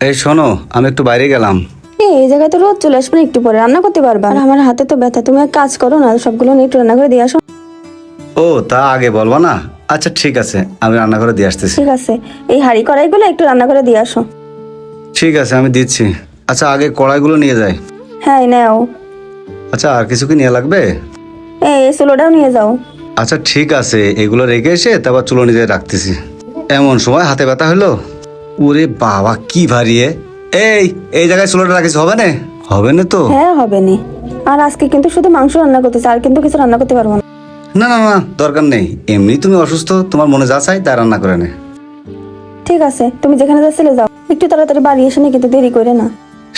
এই শোনো, আমি একটু বাইরে গেলাম। এই জায়গায় তো রোজ চলে আসবে না, একটু পরে রান্না করতে পারবা? আর আমার হাতে তো ব্যথা, তুমি এক কাজ করো না, সবগুলো নিয়ে একটু রান্না করে দিয়ে আসো। ও, তা আগে বলবা না? আচ্ছা ঠিক আছে, আমি রান্না করে দিয়ে আসতেছি। ঠিক আছে, এই হাঁড়ি কড়াইগুলো একটু রান্না করে দিয়ে আসো। ঠিক আছে, আমি দিচ্ছি। আচ্ছা আগে কড়াইগুলো নিয়ে যাই। হ্যাঁ নাও। আচ্ছা আর কিছু কি নিয়ে লাগবে? এই চুলোটাও নিয়ে যাও। আচ্ছা ঠিক আছে, এগুলো রেখে এসে তারপর চুলো নিজে রাখতেছি। এমন সময় হাতে ব্যথা হলো। ওরে বাবা কি ভারী এ। এই এই জায়গায় চুলোটা রাখিস, হবে না? হবে না তো? হ্যাঁ হবে নি। আর আজকে কিন্তু শুধু মাংস রান্না করতেছে, আর কিন্তু কিছু রান্না করতে পারবো না। না না না, দরকার নেই। এমনি তুমি অসুস্থ, তোমার মনে যা চাই তা রান্না করে নে। ঠিক আছে, তুমি যেখানে যাচ্ছিলে যাও, একটু তাড়াতাড়ি বাড়ি এসে না, কিন্তু দেরি করে না।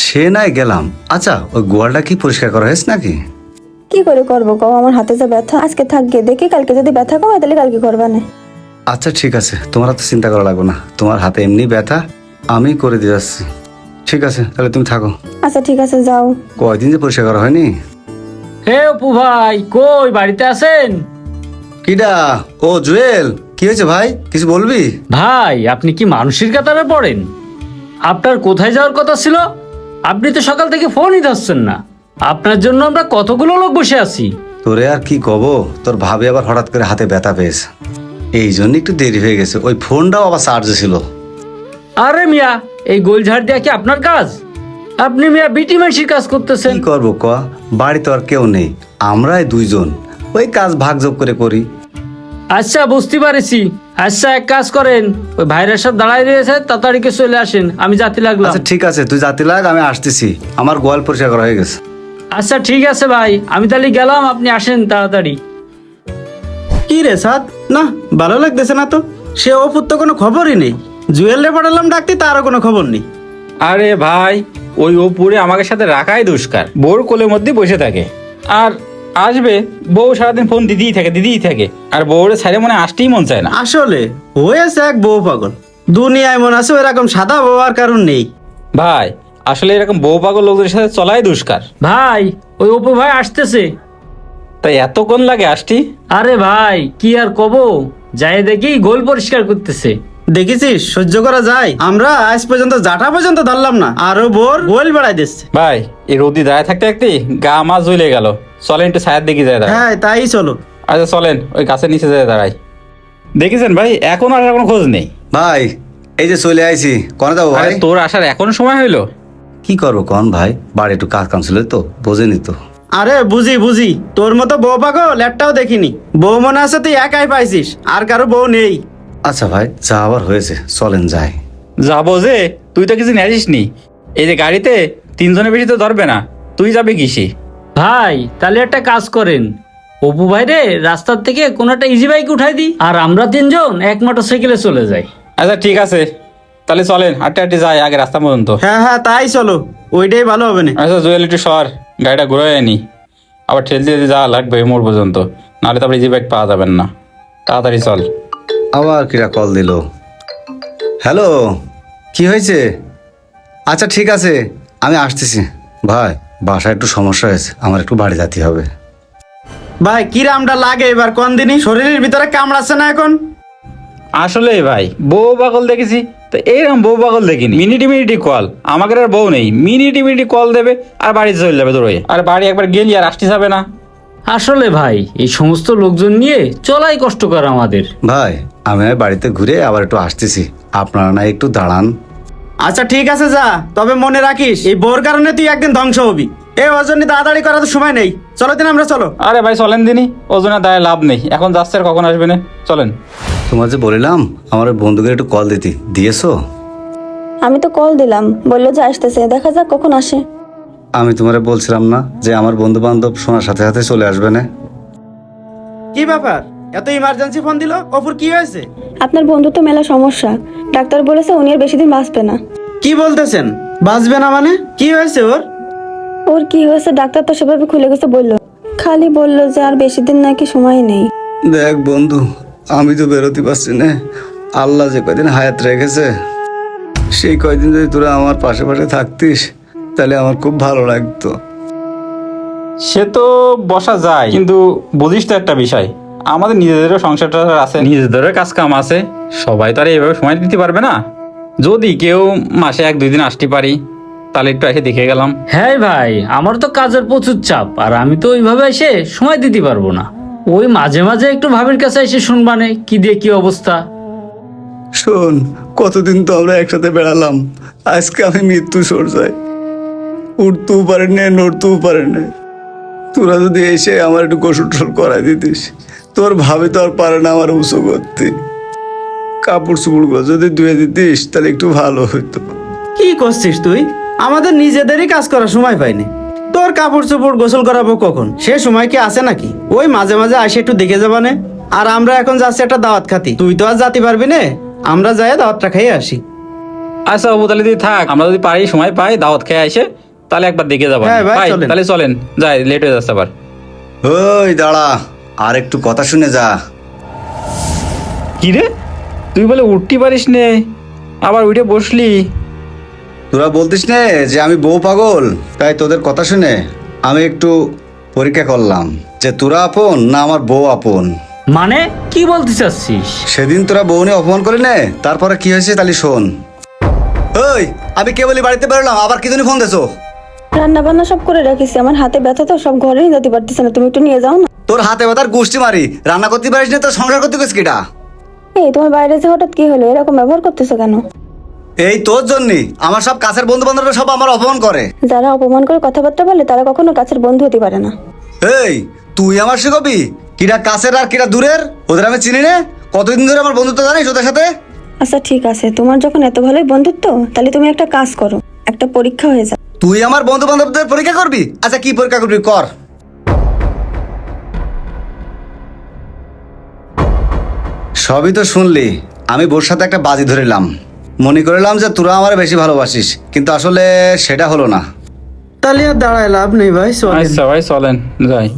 সে নাই গেলাম। আচ্ছা ওই গোয়ালটা কি পরিষ্কার করা হয়েছে নাকি? কি করে করবো কও, আমার হাতে যা ব্যথা, আজকে থাকবে দেখি, কালকে যদি ব্যথা কমে তাহলে কালকে করবা না। আচ্ছা ঠিক আছে, তোমার তো চিন্তা করা লাগবে না, তোমার হাতে এমনি ব্যথা, আমি করে দিয়ে যাচ্ছি। ঠিক আছে তাহলে তুমি থাকো। আচ্ছা ঠিক আছে, যাও। কয়দিন যে পরিষ্কার করা হয়নি। হে অপু ভাই, কই বাড়িতে আছেন? কিডা? ও জুয়েল, কি হয়েছে ভাই, কিছু বলবি? ভাই আপনি কি মানুষের কাতারে পড়েন? আপনার কোথায় যাওয়ার কথা ছিল? আপনি তো সকাল থেকে ফোনই ধরছেন না। আপনার জন্য আমরা কতগুলো লোক বসে আছি। তোরে আর কি কব, তোর ভাবি আবার হঠাৎ করে হাতে ব্যথা পেয়েছে, এই জন্য একটু দেরি হয়ে গেছে। ওই ফোনটাও আবার চার্জে ছিল। আরে মিয়া, এই গোল ঝাড় দেওয়া কি আপনার কাজ? আপনি মিয়া বিটি মাইশির কাজ করতেছেন। কি করবো ক, বাড়িতে আর কেউ নেই, আমরাই দুইজন, ওই কাজ ভাগযোগ করে করি। আচ্ছা বুঝতে পারছি। আচ্ছা এক কাজ করেন, ওই ভাইরাস সব দাঁড়াই রয়েছে, তাড়াতাড়ি চলে আসেন, আমি যাতে লাগলাম। আচ্ছা ঠিক আছে, তুই জাতি লাগ, আমি আসতেছি। আমার গোয়াল পরিষ্কার করা হয়ে গেছে। আচ্ছা ঠিক আছে ভাই, আমি তাহলে গেলাম, আপনি আসেন তাড়াতাড়ি। কি রে সাদ, না ভালো লাগতেছে না তো। সে অপুর তো কোনো খবরই নেই। জুয়েল রে পাঠালাম ডাকতে, তারও কোনো খবর নেই। আরে ভাই, ওই অপুরে আমাকে সাথে রাখাই দুষ্কার। বউর কোলের মধ্যে বসে থাকে আর আসবে, বউ সারাদিন ফোন দিতেই থাকে আর বউরে ছাড়ে মনে হয় আসতেই মন চায় না। আসলে হয়েছে এক বউ পাগল। দুনিয়ায় মনে আছে এরকম সাদা বউ আর কারণ নেই। ভাই আসলে এরকম বউ পাগল লোকদের সাথে চলাই দুষ্কার। ভাই ওই অপু ভাই আসতেছে। তাই এতক্ষণ লাগে আসতি? আরে ভাই কি আর কব, যাই দেখি গোল পরিষ্কার করতেছে। দেখেছিস সহ্য করা যায়? আমরা আজ পর্যন্ত জাটা পর্যন্ত ধরলাম না, আরো বোর গোল বেড়াই দিচ্ছে। ভাই এই রোদি দাঁড়ায় থাকতে থাকতে গা মাছ জ্বলে গেল। চলেন একটু ছায়ার দিকে যায় দাঁড়ায়। হ্যাঁ তাই চলো। আচ্ছা চলেন ওই গাছের নিচে যায় দাঁড়াই। দেখেছেন ভাই, এখন আর কোনো খোঁজ নেই। ভাই এই যে চলে আইছি, কোনে যাবো আরে ভাই? তোর আসার এখনো সময় হইলো? কি করবো কন ভাই, বাড়ি একটু কাজ কাম ছিল তো, বোঝেনি তো। আরে বুঝি, তোর মতো বউ পাগল একটাও দেখিনি। বউ মনে আছে তুই একাই পাইছিস, আর কারো বউ নেই। আচ্ছা ভাই, যা আবার হয়েছে, চলেন যাই। যাবো যে, তুই তো কিছু নিয়ে নি। এই যে গাড়িতে তিনজনের বেশি তো ধরবে না, তুই যাবে কিসে? ভাই তাহলে একটা কাজ করেন, অপু ভাই রে রাস্তার থেকে কোন একটা ইজি বাইক উঠাই দিই, আর আমরা তিনজন এক মোটরসাইকেলে চলে যাই। আচ্ছা ঠিক আছে, তাহলে চলেন হাঁটতে যাই আগে রাস্তা পর্যন্ত। হ্যাঁ তাই চলো, ওইটাই ভালো হবে না। আচ্ছা জুয়েল একটু সর, গাড়িটা ঘুরে আনি, আবার ঠেলতে যেতে যাওয়া লাগবে মোড় পর্যন্ত, নাহলে তারপরে ইজি বাইক পাওয়া যাবেন না। তাড়াতাড়ি চল। আবার কিরা কল দিল। হ্যালো, কি হয়েছে? আচ্ছা ঠিক আছে, আমি আসতেছি। ভাই বাসায় একটু সমস্যা হয়েছে, আমার একটু বাড়ি যেতে হবে। ভাই কি রামটা লাগে এবার কোন দিনই, শরীরের ভিতরে কামড়াচ্ছে না এখন? আসলে ভাই বউ পাগল দেখেছি তো, এইরকম বউ পাগল দেখিনি। মিনিটি কল, আমাকে আর বউ নেই, মিনিটি কল দেবে আর বাড়ি চলে যাবে দৌড়ে, আর বাড়ি একবার গেলি আর আসতে যাবে না। আসলে ভাই এই সমস্ত লোকজন নিয়ে চলাই কষ্টকর আমাদের। ভাই আমি বাড়িতে ঘুরে আবার একটু আসতেছি, আপনারা না একটু দাঁড়ান। আচ্ছা ঠিক আছে যা, তবে মনে রাখিস এই বোর কারণে তুই একদিন ধ্বংস হবি। এই ওজনে তাড়াতাড়ি করার তো সময় নেই, চলো দিন আমরা চলো। আরে ভাই চলেন দিনই, ওজনে দায় লাভ নেই, এখন যাচ্ছে আর কখন আসবে না, চলেন। তোমার যে বলিলাম আমার ওই বন্ধুকে একটু কল দিতে, দিয়েছো? আমি তো কল দিলাম, বললো যে আসতেছে, দেখা যাক কখন আসে। আমি তোমারে বলছিলাম না যে আমার বন্ধু বান্ধব শোনার সাথে সাথে চলে আসবে না? কি ব্যাপার, এত ইমার্জেন্সি ফোন দিল? অপুর কি হয়েছে? আপনার বন্ধু তো মেলা সমস্যা, ডাক্তার বলেছে উনি আর বেশি দিন বাঁচবে না। কি বলতেছেন বাঁচবে না মানে? কি হয়েছে ওর? ওর কি হয়েছে ডাক্তার তো সেভাবে খুলে গেছে বললো, খালি বললো যে আর বেশি দিন নাকি সময় নেই। দেখ বন্ধু, আমি তো বেরোতে পারছি না, আল্লাহ যে কয়দিন হায়াত রেখেছে সেই কয়দিন যদি তোরা আমার পাশে পাশে থাকতিস তাহলে আমার খুব ভালো লাগতো। সে তো বসা যায়, কিন্তু বুঝিস তো একটা বিষয়, আমাদের নিজেদেরও সংসারটা আছে, নিজেদেরও কাজ কাম আছে, সবাই তো আর এইভাবে সময় দিতে পারবে না। যদি কেউ মাসে 1-2 দিন আসতে পারি তাহলে একটু এসে দেখে গেলাম। হ্যাঁ ভাই, আমার তো কাজের প্রচুর চাপ, আর আমি তো ওইভাবে এসে সময় দিতে পারবো না। ওই মাঝে মাঝে একটু ভাবির কাছে এসে শুনবানে কি দিয়ে কি অবস্থা। শোন, কতদিন তো আমরা একসাথে বেড়ালাম, আজকে আমি মৃত্যু সরজাই, উঠতেও পারেন না, নড়তেও পারেন না। তোরা যদি এসে আমার একটু গোসল টোসল করাই দিতিস, তোর ভাবে তো আর পারে না আমার উঁচু করতে। কাপড় চুপড়গুলো যদি ধুয়ে দিতিস তাহলে একটু ভালো হতো। কি করছিস তুই? আমাদের নিজেদেরই কাজ করার সময় পাইনি, তোর কাপড় চোপড় গোসল করাবো কখন? সে সময় কি আছে নাকি? ওই মাঝে মাঝে আসে একটু দেখে যাবানে। আর আমরা এখন যাচ্ছি একটা দাওয়াত খাতি, তুই তো আর যেতে পারবি না, আমরা যাই দাওয়াতটা খেয়ে আসি। আচ্ছা বাবু, তাহলে যদি থাক, আমরা যদি পারি সময় পাই দাওয়াত খেয়ে আসে তাহলে একবার দেখে যাবো। হ্যাঁ ভাই, ভাই চলেন। তাহলে চলেন, যাই, লেট হয়ে যাচ্ছে আবার। ওই দাঁড়া, আর একটু কথা শুনে যা। কি রে, তুই বলে উঠতে পারিস নে, আবার উঠে বসলি? তোরা বলতিস নে যে আমি বউ পাগল, তাই তোদের কথা শুনে আমি একটু পরীক্ষা করলাম যে তোরা আপন না আমার বউ আপন। মানে কি বলতে চাচ্ছিস? সেদিন তোরা বউ নিয়ে অপমান করে নে, তারপরে কি হয়েছে তাহলে শোন। ওই আমি কেবলই বাড়িতে বেরোলাম, আবার কি জন্য ফোন দেছো? রান্না বান্না সব করে রাখিস, আমার হাতে ব্যথা তো, সব ঘরে নিয়ে যেতে পারতেছে না, তুমি একটু নিয়ে যাও না। তোর হাতে ব্যথার গোষ্ঠী মারি, রান্না করতে পারিস না, তোর সংসার করতে গেছিস কিটা? এই তোমার বাইরে যে হঠাৎ কি হলো, এরকম ব্যবহার করতেছো কেন? এই তোর জন্যই আমার সব কাছের বন্ধু বান্ধবরা সব আমার অপমান করে। যারা অপমান করে কথাবার্তা বলে তারা কখনো কাছের বন্ধু হতে পারে না। এই তুই আমার শিখবি কিরা কাছের আর কিরা দূরের? ওদের আমি চিনি না, কতদিন ধরে আমার বন্ধুত্ব জানিস ওদের সাথে? আচ্ছা ঠিক আছে, তোমার যখন এত ভালোই বন্ধুত্ব, তাহলে তুমি একটা কাজ করো, একটা পরীক্ষা হয়ে যাও। তুই আমার বন্ধু বান্ধবদের পরীক্ষা করবি? আচ্ছা কি পরীক্ষা করবি কর। সবই তো শুনলি, আমি বোর সাথে একটা বাজি ধরিলাম, মনে করিলাম যে তোরা আমার বেশি ভালোবাসিস, কিন্তু আসলে সেটা হলো না। তাহলে আর দাঁড়ায় লাভ নেই ভাই, চলেন। আচ্ছা ভাই চলেন, যাই।